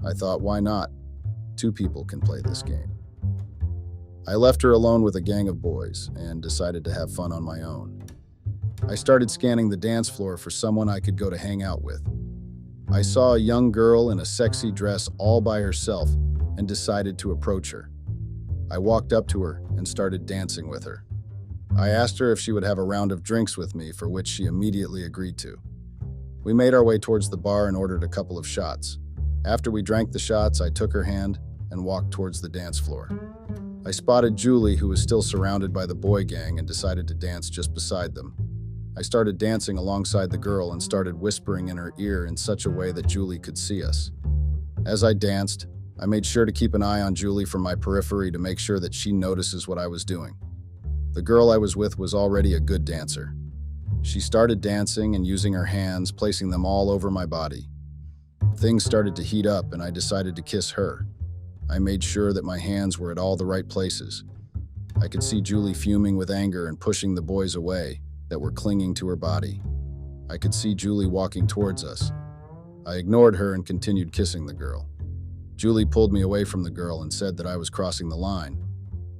I thought, why not? Two people can play this game. I left her alone with a gang of boys and decided to have fun on my own. I started scanning the dance floor for someone I could go to hang out with. I saw a young girl in a sexy dress all by herself and decided to approach her. I walked up to her and started dancing with her. I asked her if she would have a round of drinks with me, for which she immediately agreed to. We made our way towards the bar and ordered a couple of shots. After we drank the shots, I took her hand and walked towards the dance floor. I spotted Julie, who was still surrounded by the boy gang, and decided to dance just beside them. I started dancing alongside the girl and started whispering in her ear in such a way that Julie could see us. As I danced, I made sure to keep an eye on Julie from my periphery to make sure that she notices what I was doing. The girl I was with was already a good dancer. She started dancing and using her hands, placing them all over my body. Things started to heat up and I decided to kiss her. I made sure that my hands were at all the right places. I could see Julie fuming with anger and pushing the boys away that were clinging to her body. I could see Julie walking towards us. I ignored her and continued kissing the girl. Julie pulled me away from the girl and said that I was crossing the line.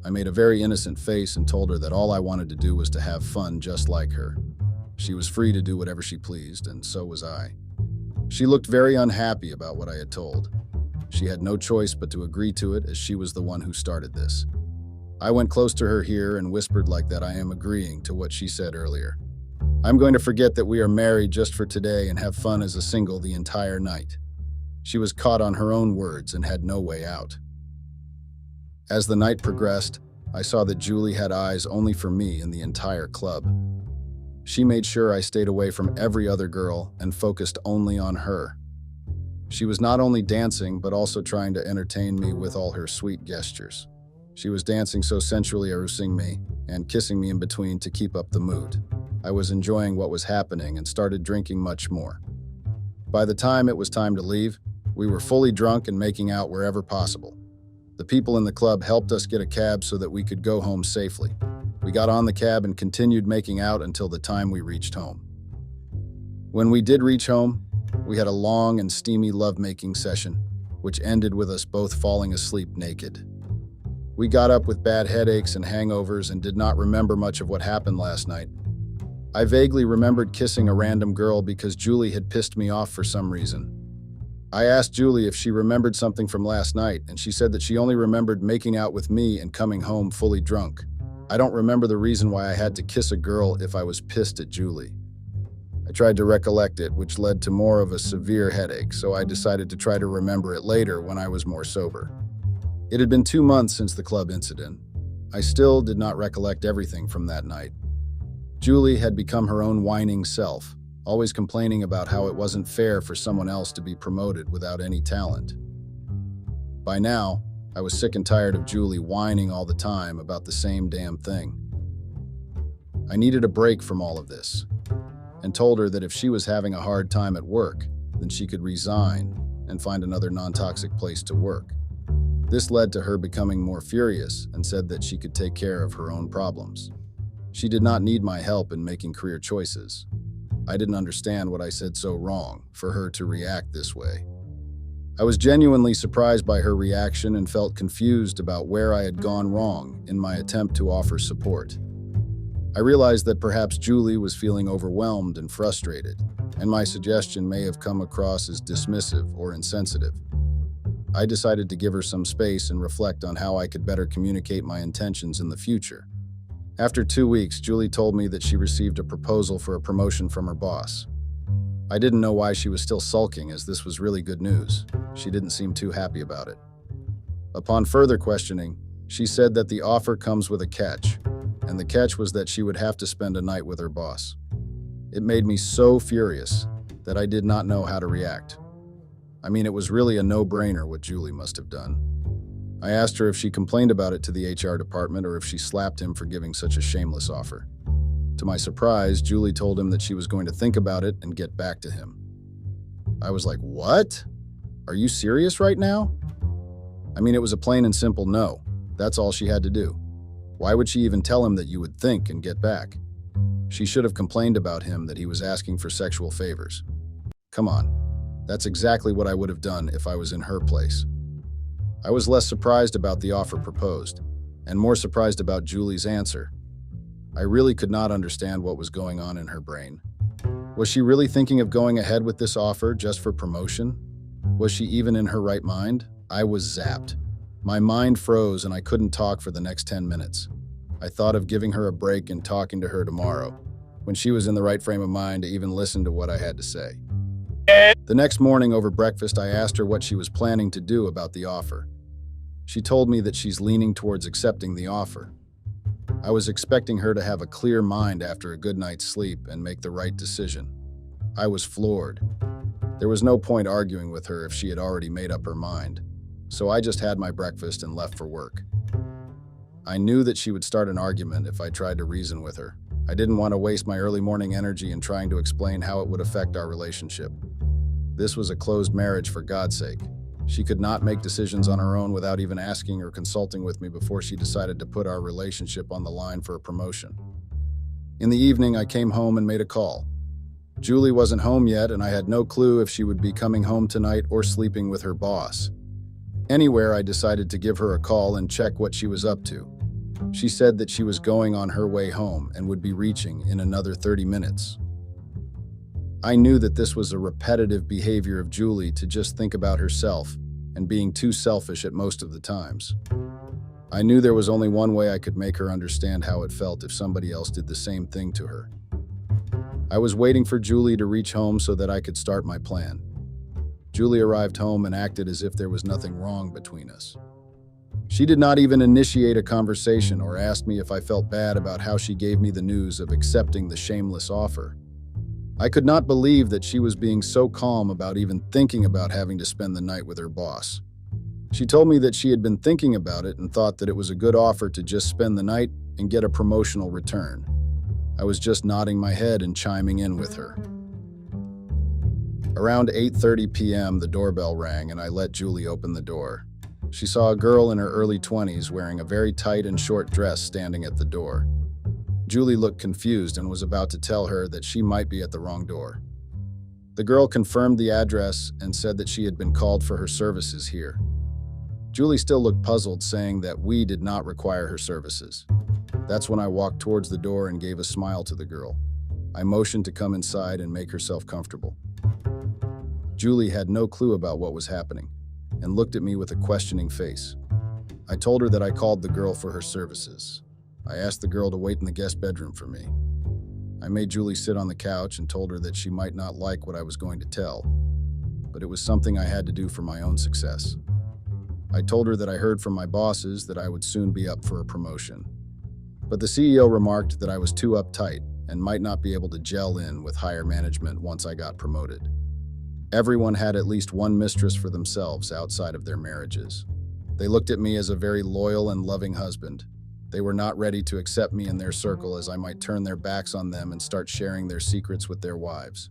I made a very innocent face and told her that all I wanted to do was to have fun just like her. She was free to do whatever she pleased, and so was I. She looked very unhappy about what I had told. She had no choice but to agree to it, as she was the one who started this. I went close to her here and whispered like that I am agreeing to what she said earlier. I'm going to forget that we are married just for today and have fun as a single the entire night. She was caught on her own words and had no way out. As the night progressed, I saw that Julie had eyes only for me in the entire club. She made sure I stayed away from every other girl and focused only on her. She was not only dancing, but also trying to entertain me with all her sweet gestures. She was dancing so sensually, caressing me and kissing me in between to keep up the mood. I was enjoying what was happening and started drinking much more. By the time it was time to leave, we were fully drunk and making out wherever possible. The people in the club helped us get a cab so that we could go home safely. We got on the cab and continued making out until the time we reached home. When we did reach home, we had a long and steamy lovemaking session, which ended with us both falling asleep naked. We got up with bad headaches and hangovers and did not remember much of what happened last night. I vaguely remembered kissing a random girl because Julie had pissed me off for some reason. I asked Julie if she remembered something from last night, and she said that she only remembered making out with me and coming home fully drunk. I don't remember the reason why I had to kiss a girl if I was pissed at Julie. I tried to recollect it, which led to more of a severe headache, so I decided to try to remember it later when I was more sober. It had been 2 months since the club incident. I still did not recollect everything from that night. Julie had become her own whining self. always complaining about how it wasn't fair for someone else to be promoted without any talent. By now, I was sick and tired of Julie whining all the time about the same damn thing. I needed a break from all of this, and told her that if she was having a hard time at work, then she could resign and find another non-toxic place to work. This led to her becoming more furious and said that she could take care of her own problems. She did not need my help in making career choices. I didn't understand what I said so wrong for her to react this way. I was genuinely surprised by her reaction and felt confused about where I had gone wrong in my attempt to offer support. I realized that perhaps Julie was feeling overwhelmed and frustrated, and my suggestion may have come across as dismissive or insensitive. I decided to give her some space and reflect on how I could better communicate my intentions in the future. After 2 weeks, Julie told me that she received a proposal for a promotion from her boss. I didn't know why she was still sulking, as this was really good news. She didn't seem too happy about it. Upon further questioning, she said that the offer comes with a catch, and the catch was that she would have to spend a night with her boss. It made me so furious that I did not know how to react. I mean, it was really a no-brainer what Julie must have done. I asked her if she complained about it to the HR department or if she slapped him for giving such a shameless offer. To my surprise, Julie told him that she was going to think about it and get back to him. I was like, what? Are you serious right now? I mean, it was a plain and simple no. That's all she had to do. Why would she even tell him that you would think and get back? She should have complained about him that he was asking for sexual favors. Come on, that's exactly what I would have done if I was in her place. I was less surprised about the offer proposed, and more surprised about Julie's answer. I really could not understand what was going on in her brain. Was she really thinking of going ahead with this offer just for promotion? Was she even in her right mind? I was zapped. My mind froze and I couldn't talk for the next 10 minutes. I thought of giving her a break and talking to her tomorrow, when she was in the right frame of mind to even listen to what I had to say. The next morning over breakfast, I asked her what she was planning to do about the offer. She told me that she's leaning towards accepting the offer. I was expecting her to have a clear mind after a good night's sleep and make the right decision. I was floored. There was no point arguing with her if she had already made up her mind, so I just had my breakfast and left for work. I knew that she would start an argument if I tried to reason with her. I didn't want to waste my early morning energy in trying to explain how it would affect our relationship. This was a closed marriage, for God's sake. She could not make decisions on her own without even asking or consulting with me before she decided to put our relationship on the line for a promotion. In the evening, I came home and made a call. Julie wasn't home yet, and I had no clue if she would be coming home tonight or sleeping with her boss. Anywhere, I decided to give her a call and check what she was up to. She said that she was going on her way home and would be reaching in another 30 minutes. I knew that this was a repetitive behavior of Julie to just think about herself and being too selfish at most of the times. I knew there was only one way I could make her understand how it felt if somebody else did the same thing to her. I was waiting for Julie to reach home so that I could start my plan. Julie arrived home and acted as if there was nothing wrong between us. She did not even initiate a conversation or ask me if I felt bad about how she gave me the news of accepting the shameless offer. I could not believe that she was being so calm about even thinking about having to spend the night with her boss. She told me that she had been thinking about it and thought that it was a good offer to just spend the night and get a promotional return. I was just nodding my head and chiming in with her. Around 8:30 p.m., the doorbell rang and I let Julie open the door. She saw a girl in her early 20s wearing a very tight and short dress standing at the door. Julie looked confused and was about to tell her that she might be at the wrong door. The girl confirmed the address and said that she had been called for her services here. Julie still looked puzzled, saying that we did not require her services. That's when I walked towards the door and gave a smile to the girl. I motioned to come inside and make herself comfortable. Julie had no clue about what was happening and looked at me with a questioning face. I told her that I called the girl for her services. I asked the girl to wait in the guest bedroom for me. I made Julie sit on the couch and told her that she might not like what I was going to tell, but it was something I had to do for my own success. I told her that I heard from my bosses that I would soon be up for a promotion. But the CEO remarked that I was too uptight and might not be able to gel in with higher management once I got promoted. Everyone had at least one mistress for themselves outside of their marriages. They looked at me as a very loyal and loving husband. They were not ready to accept me in their circle, as I might turn their backs on them and start sharing their secrets with their wives.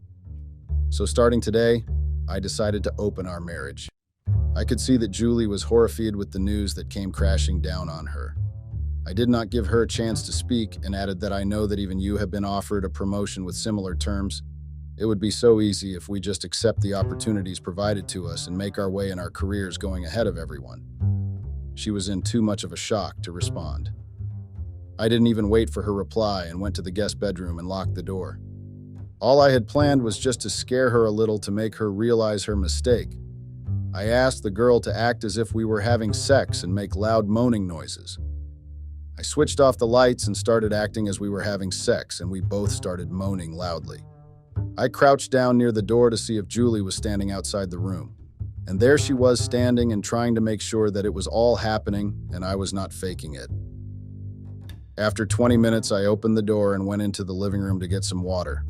So starting today, I decided to open our marriage. I could see that Julie was horrified with the news that came crashing down on her. I did not give her a chance to speak and added that I know that even you have been offered a promotion with similar terms. It would be so easy if we just accept the opportunities provided to us and make our way in our careers going ahead of everyone. She was in too much of a shock to respond. I didn't even wait for her reply and went to the guest bedroom and locked the door. All I had planned was just to scare her a little to make her realize her mistake. I asked the girl to act as if we were having sex and make loud moaning noises. I switched off the lights and started acting as we were having sex, and we both started moaning loudly. I crouched down near the door to see if Julie was standing outside the room. And there she was, standing and trying to make sure that it was all happening and I was not faking it. After 20 minutes, I opened the door and went into the living room to get some water.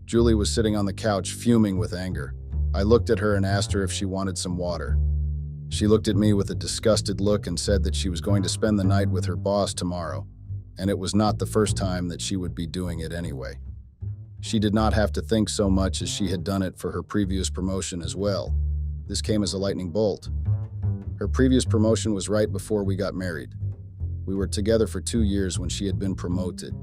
Julie was sitting on the couch, fuming with anger. I looked at her and asked her if she wanted some water. She looked at me with a disgusted look and said that she was going to spend the night with her boss tomorrow, and it was not the first time that she would be doing it anyway. She did not have to think so much, as she had done it for her previous promotion as well. This came as a lightning bolt. Her previous promotion was right before we got married. We were together for 2 years when she had been promoted.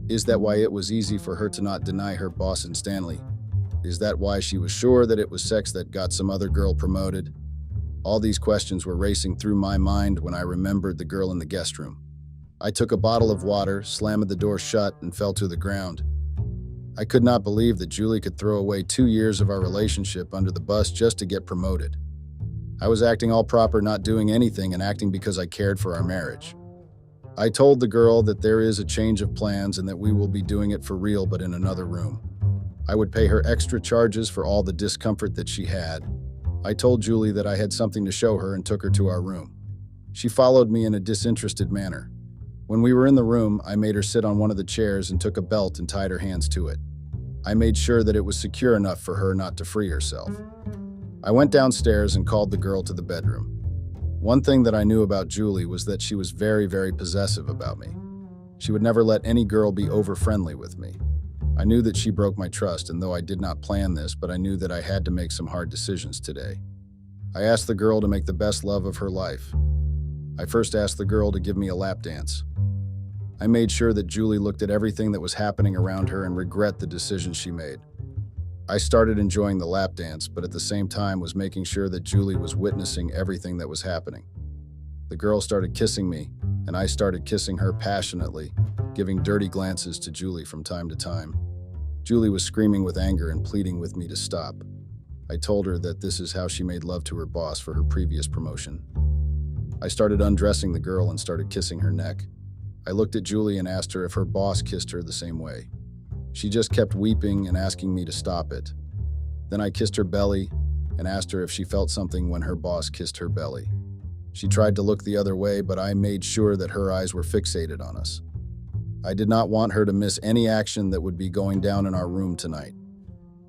Is that why it was easy for her to not deny her boss instantly? Is that why she was sure that it was sex that got some other girl promoted? All these questions were racing through my mind when I remembered the girl in the guest room. I took a bottle of water, slammed the door shut, and fell to the ground. I could not believe that Julie could throw away 2 years of our relationship under the bus just to get promoted. I was acting all proper, not doing anything, and acting because I cared for our marriage. I told the girl that there is a change of plans and that we will be doing it for real, but in another room. I would pay her extra charges for all the discomfort that she had. I told Julie that I had something to show her and took her to our room. She followed me in a disinterested manner. When we were in the room, I made her sit on one of the chairs and took a belt and tied her hands to it. I made sure that it was secure enough for her not to free herself. I went downstairs and called the girl to the bedroom. One thing that I knew about Julie was that she was very, very possessive about me. She would never let any girl be over-friendly with me. I knew that she broke my trust, and though I did not plan this, but I knew that I had to make some hard decisions today. I asked the girl to make the best love of her life. I first asked the girl to give me a lap dance. I made sure that Julie looked at everything that was happening around her and regret the decision she made. I started enjoying the lap dance, but at the same time was making sure that Julie was witnessing everything that was happening. The girl started kissing me, and I started kissing her passionately, giving dirty glances to Julie from time to time. Julie was screaming with anger and pleading with me to stop. I told her that this is how she made love to her boss for her previous promotion. I started undressing the girl and started kissing her neck. I looked at Julie and asked her if her boss kissed her the same way. She just kept weeping and asking me to stop it. Then I kissed her belly and asked her if she felt something when her boss kissed her belly. She tried to look the other way, but I made sure that her eyes were fixated on us. I did not want her to miss any action that would be going down in our room tonight.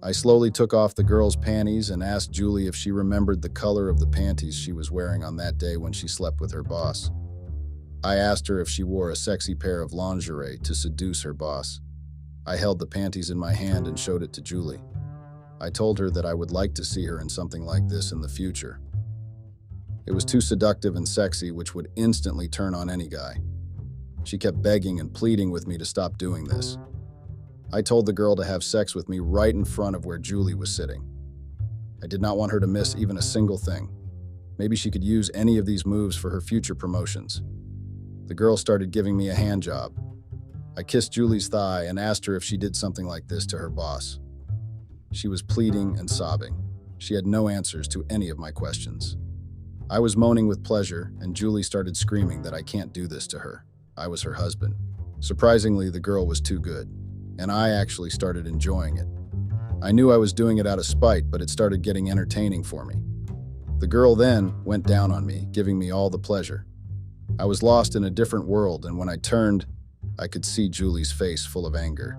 I slowly took off the girl's panties and asked Julie if she remembered the color of the panties she was wearing on that day when she slept with her boss. I asked her if she wore a sexy pair of lingerie to seduce her boss. I held the panties in my hand and showed it to Julie. I told her that I would like to see her in something like this in the future. It was too seductive and sexy, which would instantly turn on any guy. She kept begging and pleading with me to stop doing this. I told the girl to have sex with me right in front of where Julie was sitting. I did not want her to miss even a single thing. Maybe she could use any of these moves for her future promotions. The girl started giving me a hand job. I kissed Julie's thigh and asked her if she did something like this to her boss. She was pleading and sobbing. She had no answers to any of my questions. I was moaning with pleasure, and Julie started screaming that I can't do this to her. I was her husband. Surprisingly, the girl was too good, and I actually started enjoying it. I knew I was doing it out of spite, but it started getting entertaining for me. The girl then went down on me, giving me all the pleasure. I was lost in a different world, and when I turned, I could see Julie's face full of anger.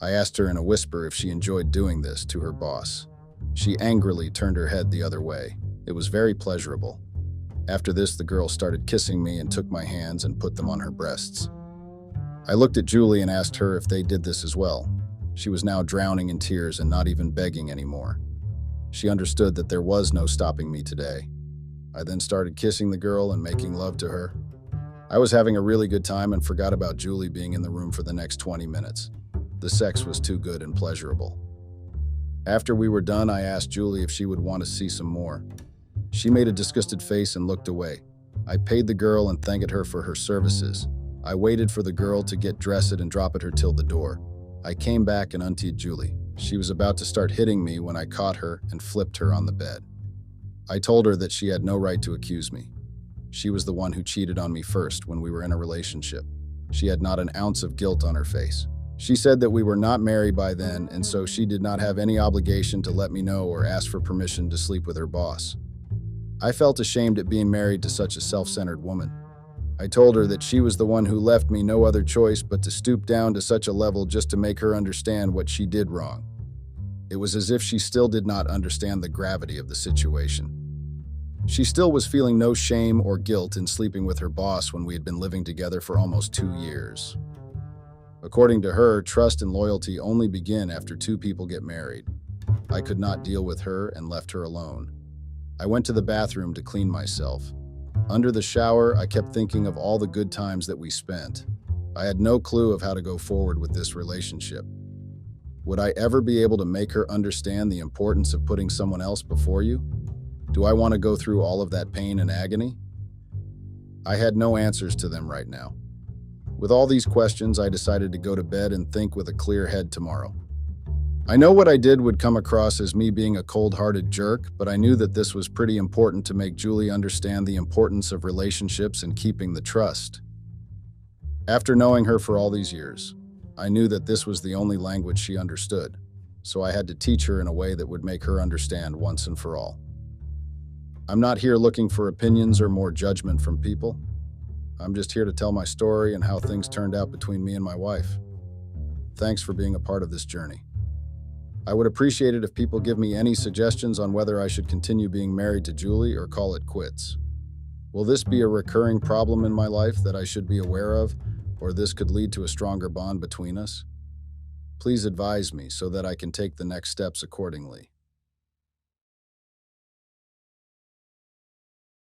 I asked her in a whisper if she enjoyed doing this to her boss. She angrily turned her head the other way. It was very pleasurable. After this, the girl started kissing me and took my hands and put them on her breasts. I looked at Julie and asked her if they did this as well. She was now drowning in tears and not even begging anymore. She understood that there was no stopping me today. I then started kissing the girl and making love to her. I was having a really good time and forgot about Julie being in the room for the next 20 minutes. The sex was too good and pleasurable. After we were done, I asked Julie if she would want to see some more. She made a disgusted face and looked away. I paid the girl and thanked her for her services. I waited for the girl to get dressed and drop at her till the door. I came back and untied Julie. She was about to start hitting me when I caught her and flipped her on the bed. I told her that she had no right to accuse me. She was the one who cheated on me first when we were in a relationship. She had not an ounce of guilt on her face. She said that we were not married by then, and so she did not have any obligation to let me know or ask for permission to sleep with her boss. I felt ashamed at being married to such a self-centered woman. I told her that she was the one who left me no other choice but to stoop down to such a level just to make her understand what she did wrong. It was as if she still did not understand the gravity of the situation. She still was feeling no shame or guilt in sleeping with her boss when we had been living together for almost 2 years. According to her, trust and loyalty only begin after two people get married. I could not deal with her and left her alone. I went to the bathroom to clean myself. Under the shower, I kept thinking of all the good times that we spent. I had no clue of how to go forward with this relationship. Would I ever be able to make her understand the importance of putting someone else before you? Do I want to go through all of that pain and agony? I had no answers to them right now. With all these questions, I decided to go to bed and think with a clear head tomorrow. I know what I did would come across as me being a cold-hearted jerk, but I knew that this was pretty important to make Julie understand the importance of relationships and keeping the trust. After knowing her for all these years, I knew that this was the only language she understood, so I had to teach her in a way that would make her understand once and for all. I'm not here looking for opinions or more judgment from people. I'm just here to tell my story and how things turned out between me and my wife. Thanks for being a part of this journey. I would appreciate it if people give me any suggestions on whether I should continue being married to Julie or call it quits. Will this be a recurring problem in my life that I should be aware of, or this could lead to a stronger bond between us? Please advise me so that I can take the next steps accordingly.